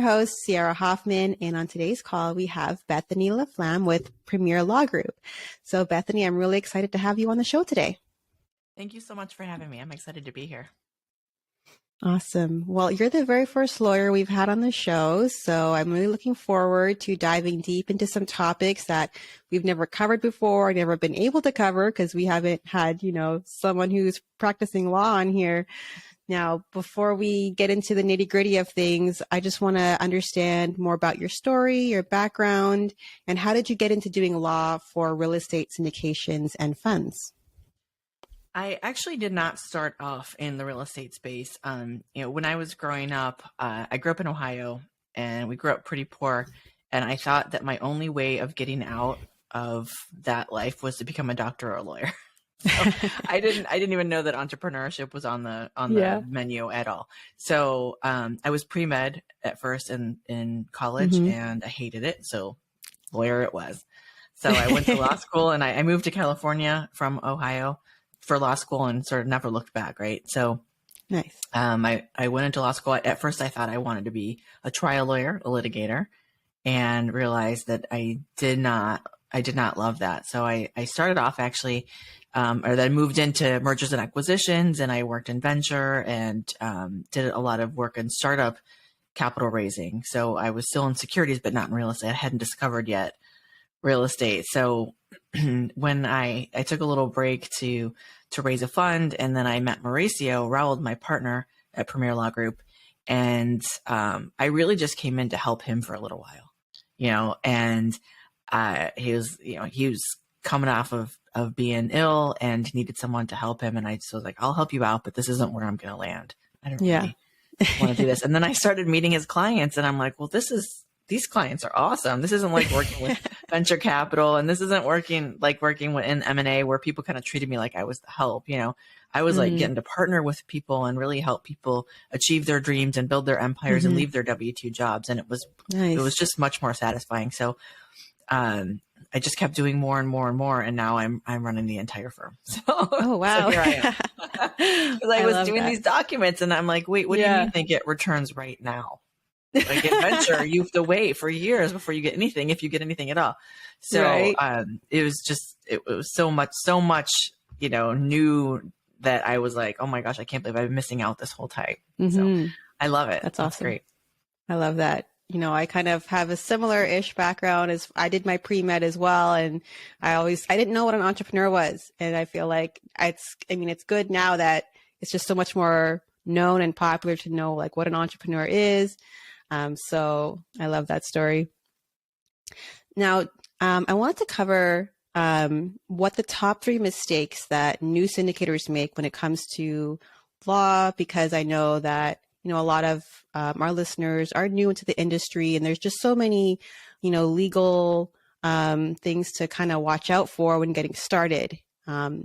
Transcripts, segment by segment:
Host, Ciaara Hoffman, and on today's call, we have Bethany LaFlam with Premier Law Group. So, Bethany, I'm really excited to have you on the show today. Thank you so much for having me. I'm excited to be here. Awesome. Well, you're the very first lawyer we've had on the show, so I'm really looking forward to diving deep into some topics that we've never covered before, never been able to cover because we haven't had, someone who's practicing law on here. Now, before we get into the nitty-gritty of things, I just want to understand more about your story, your background, and how did you get into doing law for real estate syndications and funds? I actually did not start off in the real estate space. When I was growing up, I grew up in Ohio, and we grew up pretty poor. And I thought that my only way of getting out of that life was to become a doctor or a lawyer. So I didn't even know that entrepreneurship was on the menu at all. So I was pre-med at first in college, and I hated it. So lawyer it was. So I went to law school, and I moved to California from Ohio for law school and sort of never looked back. Right. So nice. I went into law school. At first I thought I wanted to be a trial lawyer, a litigator, and realized that I did not love that. So I started off actually, or then moved into mergers and acquisitions, and I worked in venture and did a lot of work in startup capital raising. So I was still in securities, but not in real estate. I hadn't discovered yet real estate. So when I took a little break to raise a fund, and then I met Mauricio, Raul, my partner at Premier Law Group, and I really just came in to help him for a little while, and he was coming off of being ill and needed someone to help him. And I just was like, I'll help you out, but this isn't where I'm going to land. I don't really want to do this. And then I started meeting his clients, and I'm like, well, these clients are awesome. This isn't like working with venture capital, and this isn't working in M&A where people kind of treated me like I was the help. I was like getting to partner with people and really help people achieve their dreams and build their empires and leave their W-2 jobs. And it was just much more satisfying. So, I just kept doing more and more and more, and now I'm running the entire firm. So, oh wow! So here I am, because I was doing these documents, and I'm like, wait, what do you mean they get returns right now? Like in venture, you have to wait for years before you get anything, if you get anything at all. So it was so much, new that I was like, oh my gosh, I can't believe I've been missing out this whole time. So I love it. That's awesome. Great. I love that. I kind of have a similar-ish background as I did my pre-med as well. And I didn't know what an entrepreneur was. And I feel like it's good now that it's just so much more known and popular to know like what an entrepreneur is. So I love that story. Now, I wanted to cover what the top 3 mistakes that new syndicators make when it comes to law, because I know that a lot of our listeners are new into the industry, and there's just so many, legal things to kind of watch out for when getting started,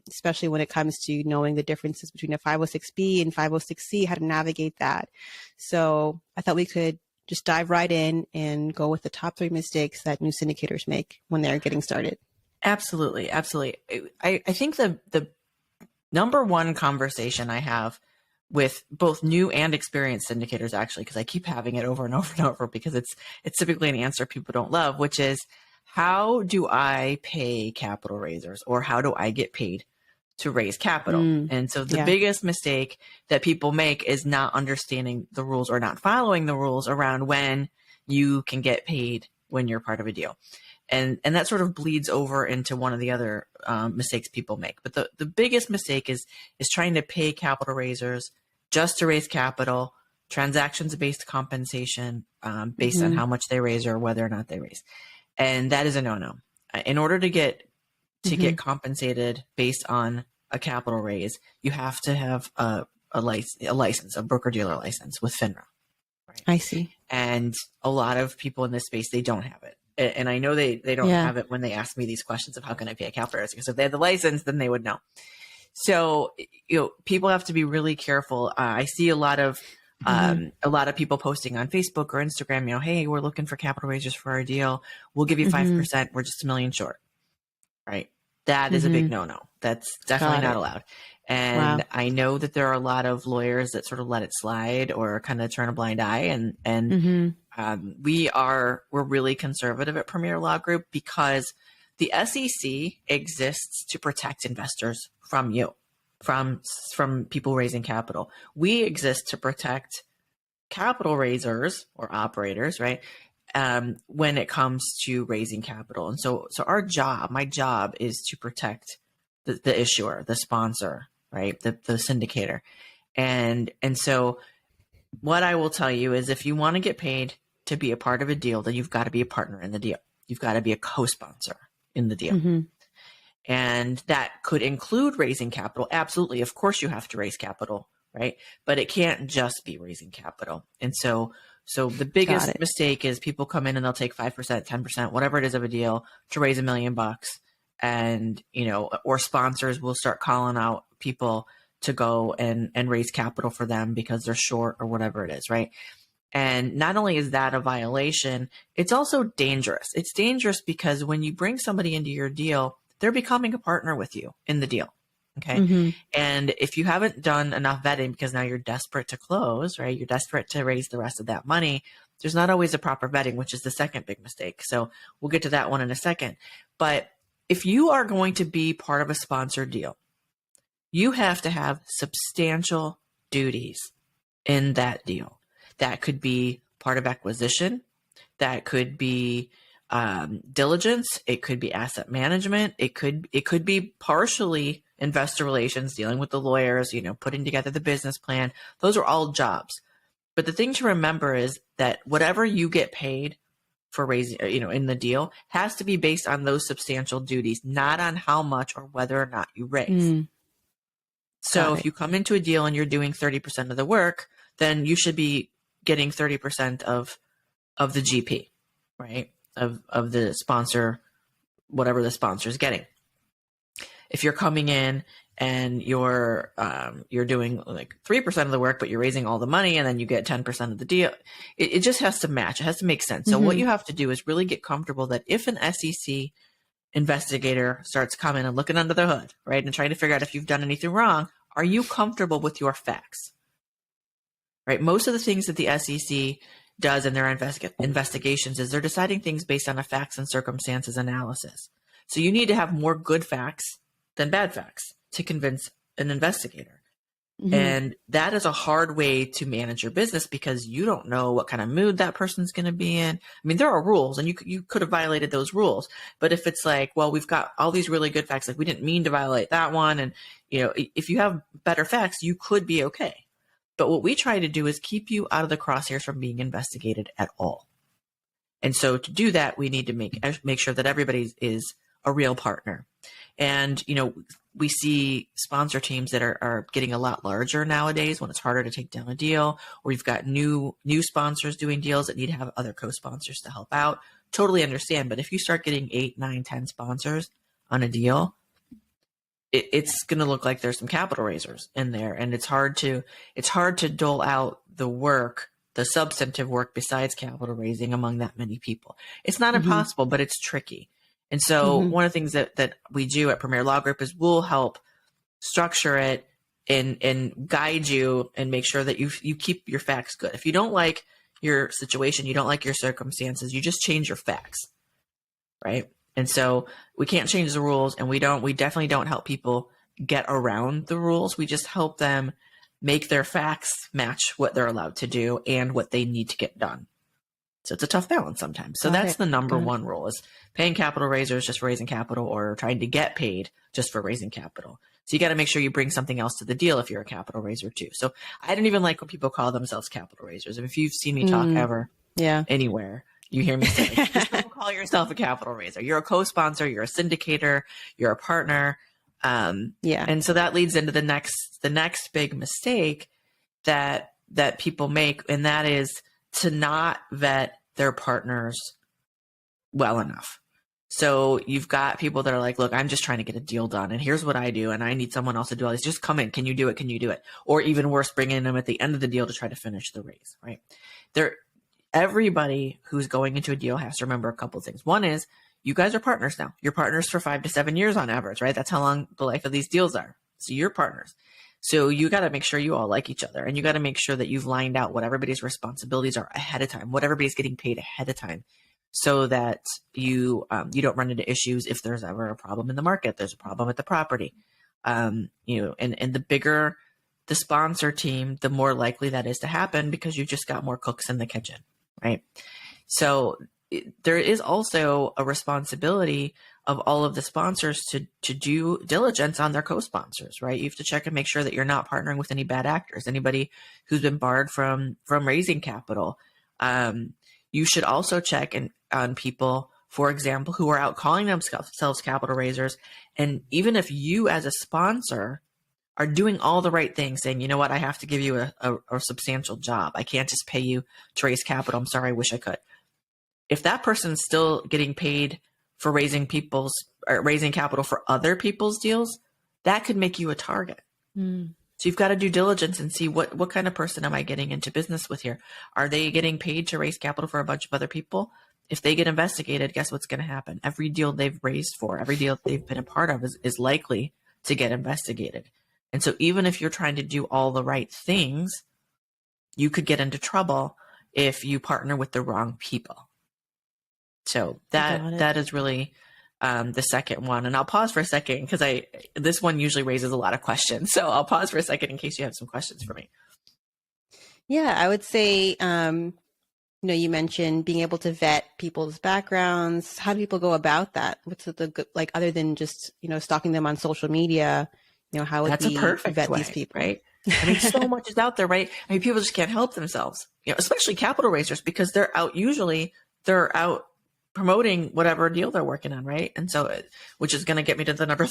especially when it comes to knowing the differences between a 506B and 506C, how to navigate that. So I thought we could just dive right in and go with the top 3 mistakes that new syndicators make when they're getting started. Absolutely. Absolutely. I think the number one conversation I have with both new and experienced syndicators, actually, because I keep having it over and over and over, because it's typically an answer people don't love, which is, how do I pay capital raisers, or how do I get paid to raise capital? And so the biggest mistake that people make is not understanding the rules or not following the rules around when you can get paid when you're part of a deal. And that sort of bleeds over into one of the other mistakes people make. But the biggest mistake is trying to pay capital raisers just to raise capital, transactions-based compensation based on how much they raise or whether or not they raise. And that is a no-no. In order to get compensated based on a capital raise, you have to have a license, a broker-dealer license with FINRA. Right? I see. And a lot of people in this space, they don't have it. And I know they don't have it when they ask me these questions of how can I pay a capital raise, because if they had the license, then they would know. So, people have to be really careful. I see a lot of people posting on Facebook or Instagram, hey, we're looking for capital raisers for our deal. We'll give you 5%. We're just $1 million short. Right. That is a big no-no. That's definitely not allowed. And Wow. I know that there are a lot of lawyers that sort of let it slide or kind of turn a blind eye. We're really conservative at Premier Law Group because the SEC exists to protect investors from you, from people raising capital. We exist to protect capital raisers or operators, right? When it comes to raising capital. And so my job is to protect the issuer, the sponsor, right? The syndicator. And so what I will tell you is if you want to get paid to be a part of a deal, then you've got to be a partner in the deal. You've got to be a co-sponsor in the deal. Mm-hmm. And that could include raising capital. Absolutely. Of course you have to raise capital, right? But it can't just be raising capital. And so the biggest mistake is people come in and they'll take 5%, 10%, whatever it is of a deal to raise $1 million. And, or sponsors will start calling out people to go and raise capital for them because they're short or whatever it is, right? And not only is that a violation, it's also dangerous. It's dangerous because when you bring somebody into your deal, they're becoming a partner with you in the deal. Okay. Mm-hmm. And if you haven't done enough vetting because now you're desperate to close, right? You're desperate to raise the rest of that money. There's not always a proper vetting, which is the second big mistake. So we'll get to that one in a second. But if you are going to be part of a sponsored deal, you have to have substantial duties in that deal. That could be part of acquisition. That could be diligence. It could be asset management. It could be partially investor relations, dealing with the lawyers, putting together the business plan. Those are all jobs. But the thing to remember is that whatever you get paid for raising, in the deal has to be based on those substantial duties, not on how much or whether or not you raise. So if you come into a deal and you're doing 30% of the work, then you should be getting 30% of the GP, right? Of the sponsor, whatever the sponsor is getting. If you're coming in and you're doing like 3% of the work, but you're raising all the money and then you get 10% of the deal, it just has to match. It has to make sense. So what you have to do is really get comfortable that if an SEC investigator starts coming and looking under the hood, right, and trying to figure out if you've done anything wrong, are you comfortable with your facts? Right? Most of the things that the SEC does in their investigations is they're deciding things based on a facts and circumstances analysis. So you need to have more good facts than bad facts to convince an investigator. Mm-hmm. And that is a hard way to manage your business because you don't know what kind of mood that person's going to be in. I mean, there are rules and you could have violated those rules. But if it's like, well, we've got all these really good facts, like we didn't mean to violate that one. And, if you have better facts, you could be okay. But what we try to do is keep you out of the crosshairs from being investigated at all. And so to do that, we need to make sure that everybody is a real partner. And, we see sponsor teams that are getting a lot larger nowadays when it's harder to take down a deal, or you've got new sponsors doing deals that need to have other co-sponsors to help out. Totally understand. But if you start getting 8, 9, 10 sponsors on a deal, it's going to look like there's some capital raisers in there. And it's hard to dole out the work, the substantive work besides capital raising among that many people. It's not impossible, but it's tricky. And so one of the things that we do at Premier Law Group is we'll help structure it and guide you and make sure that you keep your facts good. If you don't like your situation, you don't like your circumstances, you just change your facts, right? And so we can't change the rules, and we definitely don't help people get around the rules. We just help them make their facts match what they're allowed to do and what they need to get done. So it's a tough balance sometimes. So that's the number one rule is paying capital raisers just for raising capital or trying to get paid just for raising capital. So you got to make sure you bring something else to the deal if you're a capital raiser too. So I don't even like when people call themselves capital raisers. If you've seen me talk ever anywhere, you hear me say, just don't call yourself a capital raiser. You're a co-sponsor, you're a syndicator, you're a partner. And so that leads into the next big mistake that people make, and that is to not vet their partners well enough. So you've got people that are like, look, I'm just trying to get a deal done, and here's what I do, and I need someone else to do all this. Just come in. Can you do it? Can you do it? Or even worse, bringing them at the end of the deal to try to finish the raise, right? Everybody who's going into a deal has to remember a couple of things. One is you guys are partners now. You're partners for 5 to 7 years on average, right? That's how long the life of these deals are. So you're partners. So you got to make sure you all like each other, and you got to make sure that you've lined out what everybody's responsibilities are ahead of time, what everybody's getting paid ahead of time, so that you don't run into issues if there's ever a problem in the market, there's a problem with the property. And the bigger the sponsor team, the more likely that is to happen because you just got more cooks in the kitchen, right? So there is also a responsibility of all of the sponsors to do diligence on their co-sponsors, right? You have to check and make sure that you're not partnering with any bad actors, anybody who's been barred from raising capital. You should also check on people, for example, who are out calling themselves capital raisers. And even if you as a sponsor are doing all the right things, saying, you know what, I have to give you a substantial job. I can't just pay you to raise capital. I'm sorry, I wish I could. If that person's still getting paid for raising capital for other people's deals, that could make you a target. So you've got to do diligence and see what kind of person am I getting into business with here? Are they getting paid to raise capital for a bunch of other people? If they get investigated, guess what's going to happen? Every deal they've raised for, every deal they've been a part of is likely to get investigated. And so even if you're trying to do all the right things, you could get into trouble if you partner with the wrong people. So that is really the second one. And I'll pause for a second because this one usually raises a lot of questions. So I'll pause for a second in case you have some questions for me. Yeah, I would say, you mentioned being able to vet people's backgrounds. How do people go about that? What's the good, like, other than just, stalking them on social media, how would we vet these people? Right? I mean, so much is out there, right? I mean, people just can't help themselves, especially capital raisers, because they're out promoting whatever deal they're working on, right? And so, which is going to get me to the number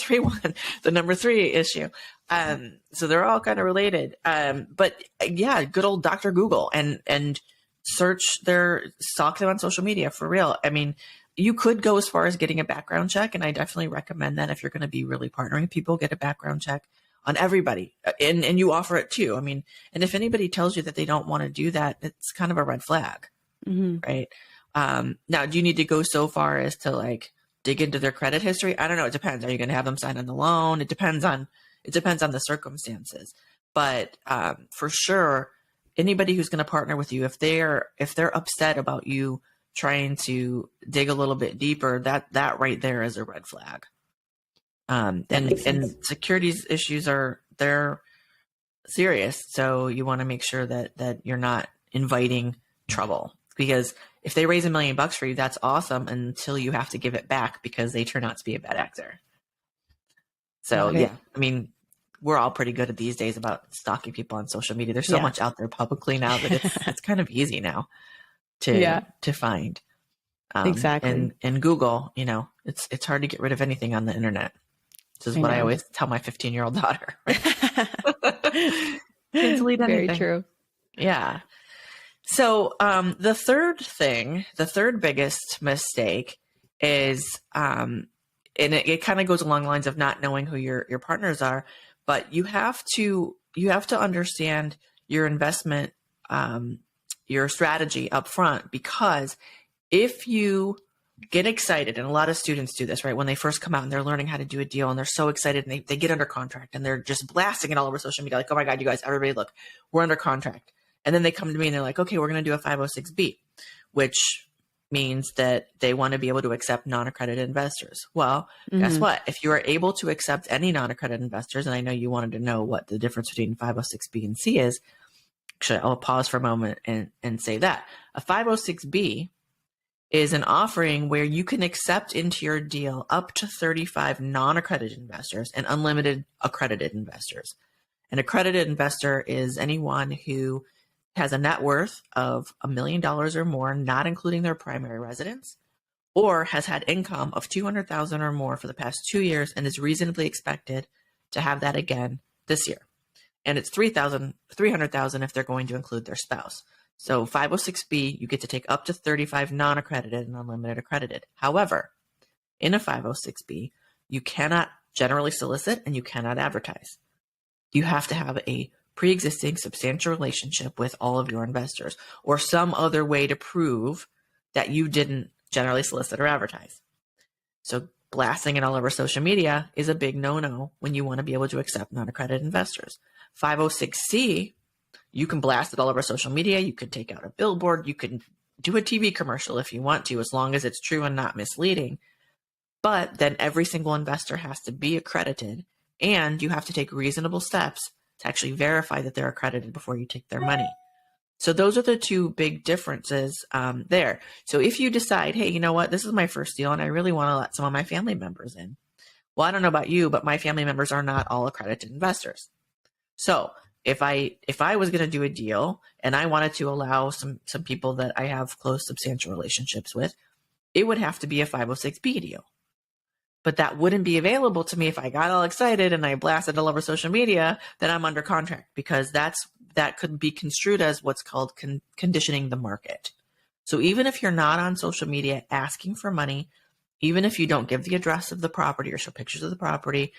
three issue. So they're all kind of related. But yeah, good old Dr. Google and stalk them on social media for real. I mean, you could go as far as getting a background check, and I definitely recommend that if you're going to be really partnering with people, get a background check on everybody, and you offer it too. I mean, and if anybody tells you that they don't want to do that, it's kind of a red flag, right? Now, do you need to go so far as to like dig into their credit history? I don't know. It depends. Are you going to have them sign on the loan? It depends on the circumstances. But for sure, anybody who's going to partner with you, if they're upset about you trying to dig a little bit deeper, that right there is a red flag. And securities issues they're serious. So you want to make sure that you're not inviting trouble, because if they raise $1 million for you, that's awesome until you have to give it back because they turn out to be a bad actor. So yeah, I mean, we're all pretty good at these days about stalking people on social media. There's so much out there publicly now that it's kind of easy now to find. Exactly. And Google, it's hard to get rid of anything on the internet. This is what I always tell my 15-year-old daughter. Can't delete anything. Very true. Yeah. So the third biggest mistake is, and it kind of goes along the lines of not knowing who your partners are, but you have to understand your investment, your strategy up front, because if you get excited, and a lot of students do this, right? When they first come out and they're learning how to do a deal and they're so excited and they get under contract and they're just blasting it all over social media. Like, oh my God, you guys, everybody look, we're under contract. And then they come to me and they're like, okay, we're going to do a 506B, which means that they want to be able to accept non-accredited investors. Well, guess what? If you are able to accept any non-accredited investors, and I know you wanted to know what the difference between 506B and C is, actually, I'll pause for a moment and say that. A 506B is an offering where you can accept into your deal up to 35 non-accredited investors and unlimited accredited investors. An accredited investor is anyone who has a net worth of $1 million or more, not including their primary residence, or has had income of $200,000 or more for the past 2 years and is reasonably expected to have that again this year. And it's $300,000 if they're going to include their spouse. So 506B, you get to take up to 35 non-accredited and unlimited accredited. However, in a 506B, you cannot generally solicit and you cannot advertise. You have to have a pre-existing substantial relationship with all of your investors, or some other way to prove that you didn't generally solicit or advertise. So blasting it all over social media is a big no-no when you want to be able to accept non-accredited investors. 506C, you can blast it all over social media. You could take out a billboard. You can do a TV commercial if you want to, as long as it's true and not misleading. But then every single investor has to be accredited, and you have to take reasonable steps to actually verify that they're accredited before you take their money. So those are the two big differences there. So if you decide, hey, you know what, this is my first deal and I really want to let some of my family members in. Well, I don't know about you, but my family members are not all accredited investors. So if I was going to do a deal and I wanted to allow some people that I have close, substantial relationships with, it would have to be a 506B deal. But that wouldn't be available to me if I got all excited and I blasted all over social media that I'm under contract, because that could be construed as what's called conditioning the market. So even if you're not on social media asking for money, even if you don't give the address of the property or show pictures of the property,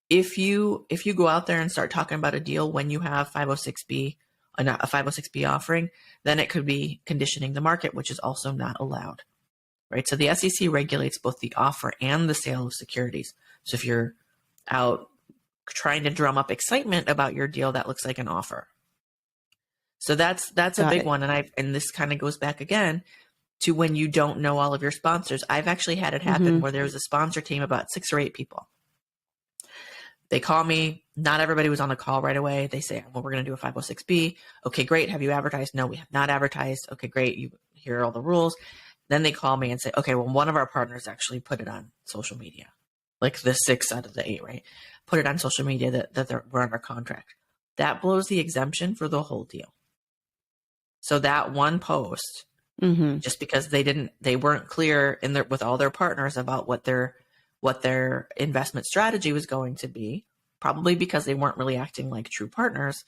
if you go out there and start talking about a deal when you have 506B, a 506B offering, then it could be conditioning the market, which is also not allowed. Right? So the SEC regulates both the offer and the sale of securities. So if you're out trying to drum up excitement about your deal, that looks like an offer. So that's a big one. And this kind of goes back again to when you don't know all of your sponsors. I've actually had it happen where there was a sponsor team, about 6 or 8 people. They call me. Not everybody was on the call right away. They say, well, we're going to do a 506B. Okay, great. Have you advertised? No, we have not advertised. Okay, great. You hear all the rules. Then they call me and say, okay, well, one of our partners actually put it on social media, like the 6 out of the 8, right? Put it on social media that we're under contract. That blows the exemption for the whole deal. So that one post, just because they weren't clear with all their partners about what their investment strategy was going to be, probably because they weren't really acting like true partners,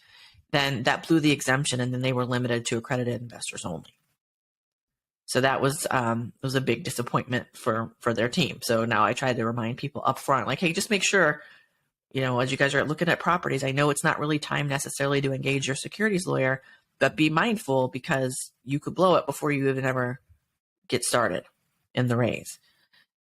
then that blew the exemption, and then they were limited to accredited investors only. So that was a big disappointment for their team. So now I try to remind people up front, like, hey, just make sure, as you guys are looking at properties, I know it's not really time necessarily to engage your securities lawyer, but be mindful, because you could blow it before you even ever get started in the raise.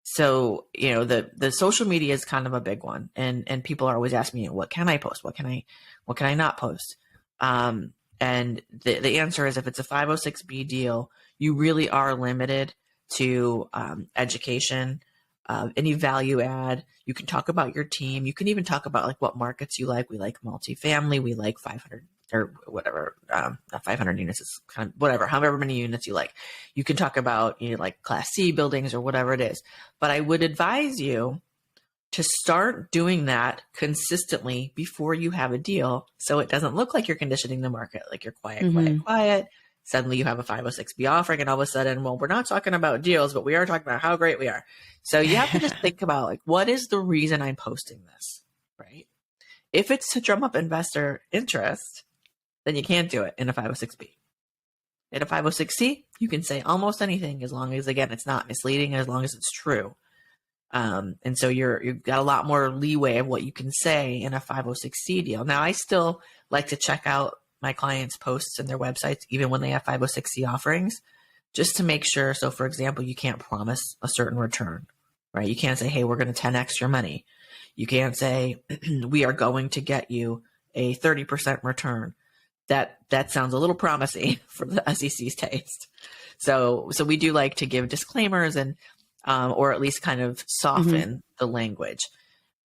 So, the social media is kind of a big one, and people are always asking me, what can I post? What can I not post? And the answer is, if it's a 506B deal, you really are limited to education, any value add. You can talk about your team. You can even talk about like what markets you like. We like multifamily. We like 500 or whatever. Not 500 units is kind of whatever, however many units you like. You can talk about like Class C buildings or whatever it is. But I would advise you to start doing that consistently before you have a deal, so it doesn't look like you're conditioning the market, like you're quiet. Suddenly you have a 506B offering, and all of a sudden, well, we're not talking about deals, but we are talking about how great we are. So you have to just think about, like, what is the reason I'm posting this, right? If it's to drum up investor interest, then you can't do it in a 506B. In a 506C, you can say almost anything, as long as, again, it's not misleading, as long as it's true. And so you've got a lot more leeway of what you can say in a 506C deal. Now, I still like to check out my clients' posts and their websites, even when they have 506C offerings, just to make sure. So, for example, you can't promise a certain return, right? You can't say, hey, we're going to 10x your money. You can't say, we are going to get you a 30% return. That sounds a little promising for the SEC's taste. So we do like to give disclaimers and or at least kind of soften the language.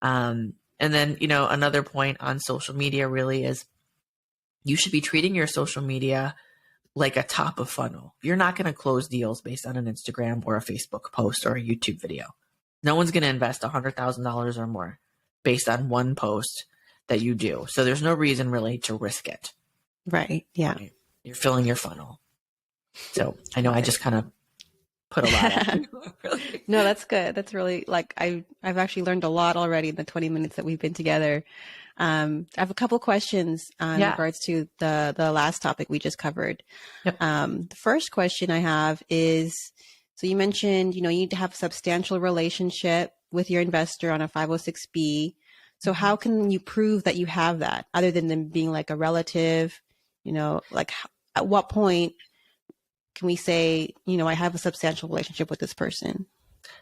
And then, another point on social media really is, you should be treating your social media like a top of funnel. You're not going to close deals based on an Instagram or a Facebook post or a YouTube video. No one's going to invest $100,000 or more based on one post that you do. So there's no reason really to risk it. Right. Yeah. Right? You're filling your funnel. So I know I just kind of put a lot at you. Really. No, that's good. That's really, like, I've actually learned a lot already in the 20 minutes that we've been together. I have a couple questions in regards to the last topic we just covered. Yep. The first question I have is, so you mentioned, you need to have a substantial relationship with your investor on a 506B. So how can you prove that you have that, other than them being like a relative? Like, at what point can we say, I have a substantial relationship with this person?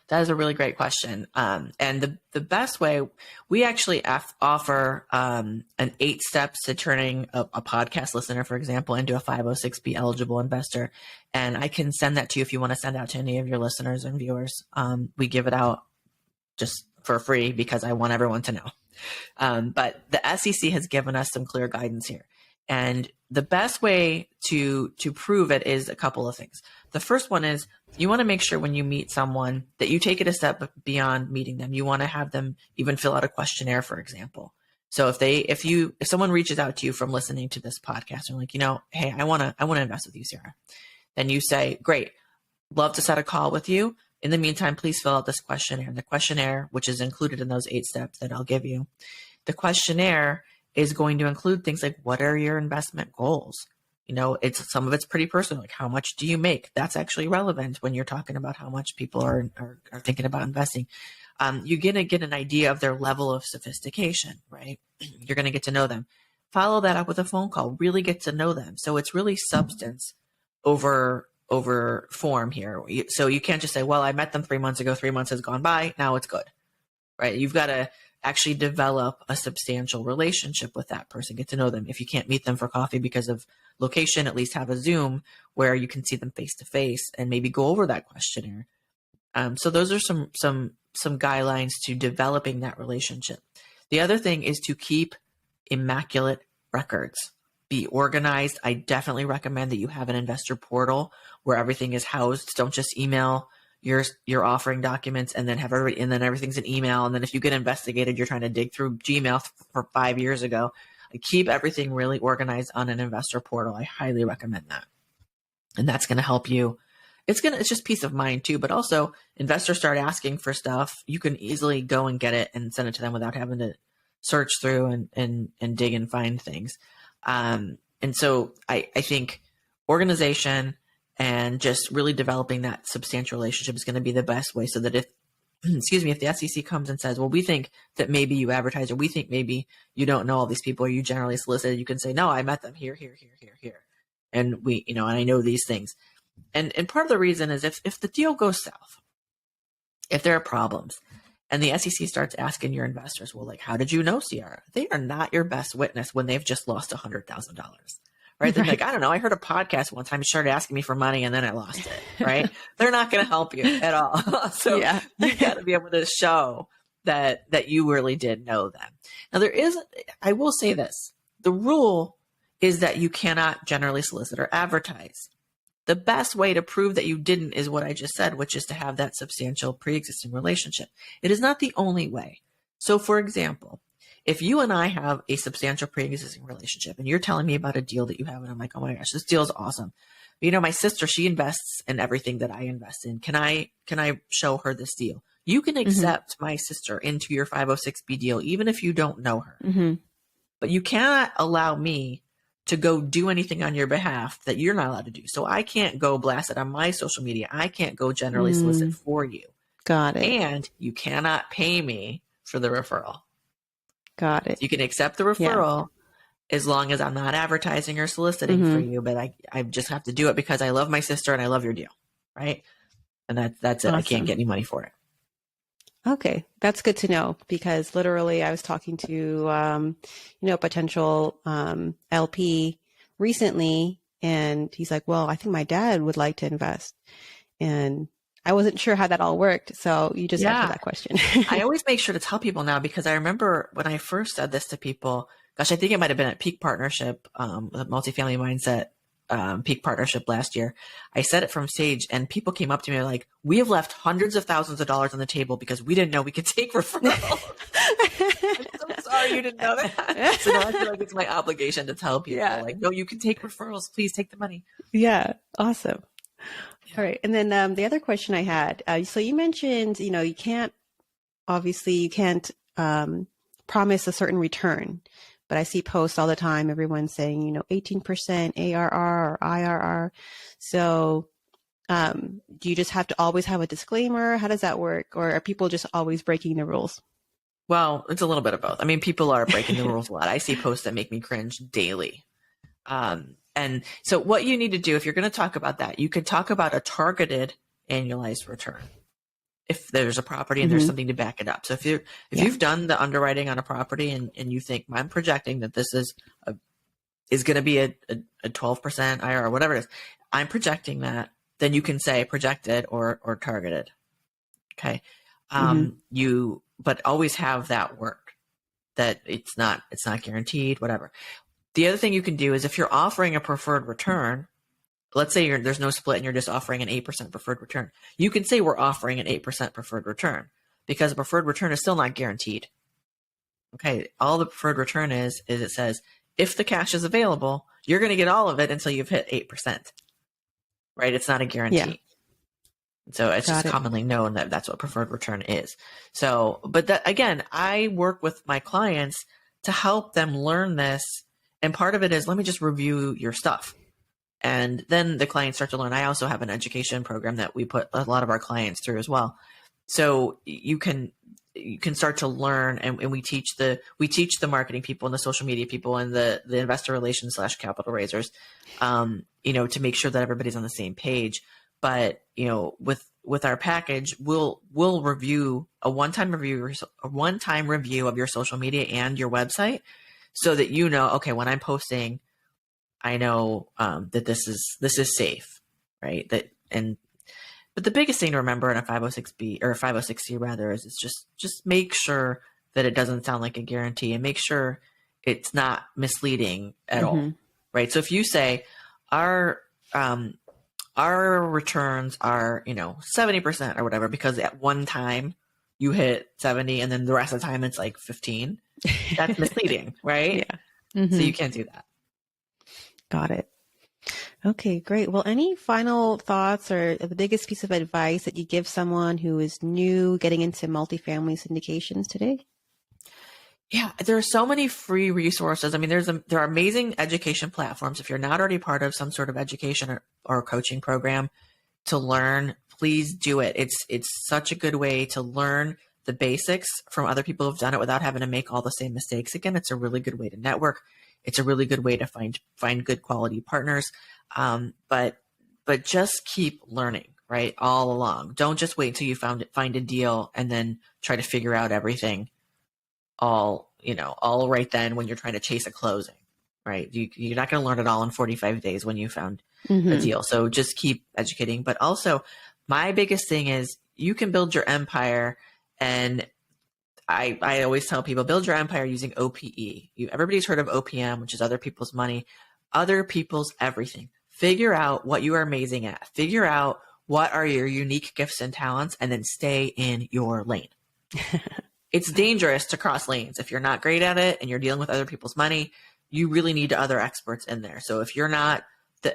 That is a really great question. And the best way, we actually offer an 8 steps to turning a podcast listener, for example, into a 506B eligible investor. And I can send that to you if you want to send out to any of your listeners and viewers. We give it out just for free because I want everyone to know. But the SEC has given us some clear guidance here. And the best way to prove it is a couple of things. The first one is you want to make sure when you meet someone that you take it a step beyond meeting them. You want to have them even fill out a questionnaire, for example. So if someone reaches out to you from listening to this podcast and like, hey, I want to invest with you, Ciaara. Then you say, great, love to set a call with you. In the meantime, please fill out this questionnaire. The questionnaire, which is included in those 8 steps that I'll give you, the questionnaire is going to include things like, what are your investment goals? Some of it's pretty personal, like how much do you make? That's actually relevant when you're talking about how much people are thinking about investing. You're going to get an idea of their level of sophistication, right? You're going to get to know them. Follow that up with a phone call, really get to know them. So it's really substance over form here. So you can't just say, well, I met them 3 months ago, 3 months has gone by, now it's good, right? You've got to actually develop a substantial relationship with that person, get to know them. If you can't meet them for coffee because of location, at least have a Zoom where you can see them face to face and maybe go over that questionnaire. So those are some guidelines to developing that relationship. The other thing is to keep immaculate records. Be organized. I definitely recommend that you have an investor portal where everything is housed. Don't just email your offering documents and then everything's an email. And then if you get investigated, you're trying to dig through Gmail for 5 years ago. Keep everything really organized on an investor portal. I highly recommend that. And that's going to help you. It's just peace of mind too, but also investors start asking for stuff. You can easily go and get it and send it to them without having to search through and dig and find things. And so I think organization and just really developing that substantial relationship is going to be the best way, so that if the SEC comes and says, well, we think that maybe you advertise, or we think maybe you don't know all these people, or you generally solicited, you can say, no, I met them here. And and I know these things. And part of the reason is if the deal goes south, if there are problems, and the SEC starts asking your investors, well, like, how did you know, Ciaara? They are not your best witness when they've just lost $100,000. Right? They're like, I don't know. I heard a podcast one time. You started asking me for money and then I lost it. Right? They're not going to help you at all. So you got to be able to show that you really did know them. Now I will say this, the rule is that you cannot generally solicit or advertise. The best way to prove that you didn't is what I just said, which is to have that substantial pre-existing relationship. It is not the only way. So for example, if you and I have a substantial pre-existing relationship and you're telling me about a deal that you have, and I'm like, oh my gosh, this deal is awesome. My sister, she invests in everything that I invest in. Can I show her this deal? You can accept my sister into your 506B deal, even if you don't know her. Mm-hmm. But you cannot allow me to go do anything on your behalf that you're not allowed to do. So I can't go blast it on my social media. I can't go generally solicit for you. Got it. And you cannot pay me for the referral. Got it. You can accept the referral as long as I'm not advertising or soliciting for you, but I just have to do it because I love my sister and I love your deal, right? And that's it. Awesome. I can't get any money for it. Okay, that's good to know, because literally I was talking to potential LP recently, and he's like, well, I think my dad would like to invest, and I wasn't sure how that all worked. So you just answered that question. I always make sure to tell people now, because I remember when I first said this to people, gosh, I think it might have been at Peak Partnership, the Multifamily Mindset Peak Partnership last year. I said it from stage, and people came up to me like, we have left hundreds of thousands of dollars on the table because we didn't know we could take referrals. I'm so sorry you didn't know that. So now I feel like it's my obligation to tell people, like, no, you can take referrals. Please take the money. Yeah. Awesome. Yeah. All right. And then the other question I had, so you mentioned, you can't promise a certain return, but I see posts all the time, everyone's saying, 18% ARR or IRR. So do you just have to always have a disclaimer? How does that work? Or are people just always breaking the rules? Well, it's a little bit of both. I mean, people are breaking the rules a lot. I see posts that make me cringe daily. And so what you need to do, if you're going to talk about that, you could talk about a targeted annualized return. if there's a property and there's something to back it up. So if you've done the underwriting on a property and you think I'm projecting that this is going to be a 12% IRR or whatever it is, I'm projecting that, then you can say projected or targeted. Okay. But always have that work, that it's not guaranteed, whatever. The other thing you can do is if you're offering a preferred return, let's say there's no split and you're just offering an 8% preferred return. You can say we're offering an 8% preferred return, because a preferred return is still not guaranteed. Okay. All the preferred return is it says, if the cash is available, you're going to get all of it until you've hit 8%, right? It's not a guarantee. Yeah. So it's just commonly known that that's what preferred return is. So, but that, again, I work with my clients to help them learn this. And part of it is, let me just review your stuff. And then the clients start to learn. I also have an education program that we put a lot of our clients through as well. So you can start to learn, and we teach the marketing people and the social media people and the investor relations / capital raisers, to make sure that everybody's on the same page. But, with our package, we'll review a one-time review of your social media and your website, so that okay, when I'm posting, I know that this is safe, right? But the biggest thing to remember in a 506B or a 506C rather is it's just make sure that it doesn't sound like a guarantee, and make sure it's not misleading at all, right? So if you say our returns are 70% or whatever, because at one time you hit 70 and then the rest of the time it's like 15, that's misleading, right? Yeah. So you can't do that. Got it. Okay, great. Well, any final thoughts or the biggest piece of advice that you give someone who is new getting into multifamily syndications today? Yeah, there are so many free resources. I mean, there are amazing education platforms. If you're not already part of some sort of education or coaching program to learn, please do it. It's such a good way to learn the basics from other people who've done it without having to make all the same mistakes again. It's a really good way to network. It's a really good way to find good quality partners. But just keep learning, right? All along. Don't just wait until you find a deal and then try to figure out everything all right then when you're trying to chase a closing, right? You're not going to learn it all in 45 days when you found a deal. So just keep educating. But also, my biggest thing is you can build your empire, and I always tell people, build your empire using OPE. Everybody's heard of OPM, which is other people's money, other people's everything. Figure out what you are amazing at. Figure out what are your unique gifts and talents, and then stay in your lane. It's dangerous to cross lanes. If you're not great at it and you're dealing with other people's money, you really need other experts in there. So if you're not,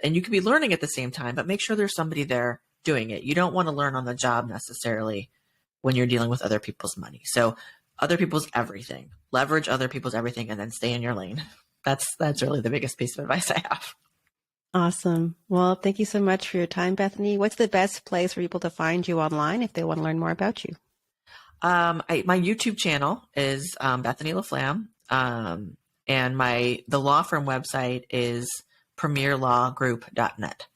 and you can be learning at the same time, but make sure there's somebody there doing it. You don't want to learn on the job necessarily when you're dealing with other people's money. So other people's everything, leverage other people's everything, and then stay in your lane. That's really the biggest piece of advice I have. Awesome. Well, thank you so much for your time, Bethany. What's the best place for people to find you online if they want to learn more about you? My YouTube channel is Bethany LaFlam, and the law firm website is premierlawgroup.net.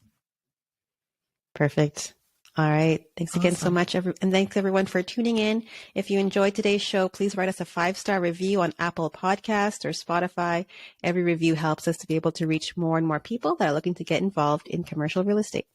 Perfect. All right. Thanks again so much. And thanks everyone for tuning in. If you enjoyed today's show, please write us a 5-star review on Apple Podcasts or Spotify. Every review helps us to be able to reach more and more people that are looking to get involved in commercial real estate.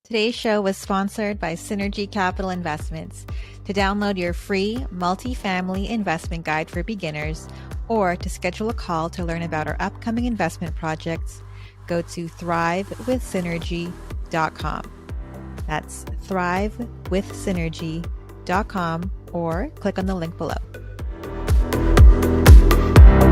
Today's show was sponsored by Synergy Capital Investments. To download your free multifamily investment guide for beginners, or to schedule a call to learn about our upcoming investment projects, go to thrivewithsynergy.com. That's thrivewithsynergy.com, or click on the link below.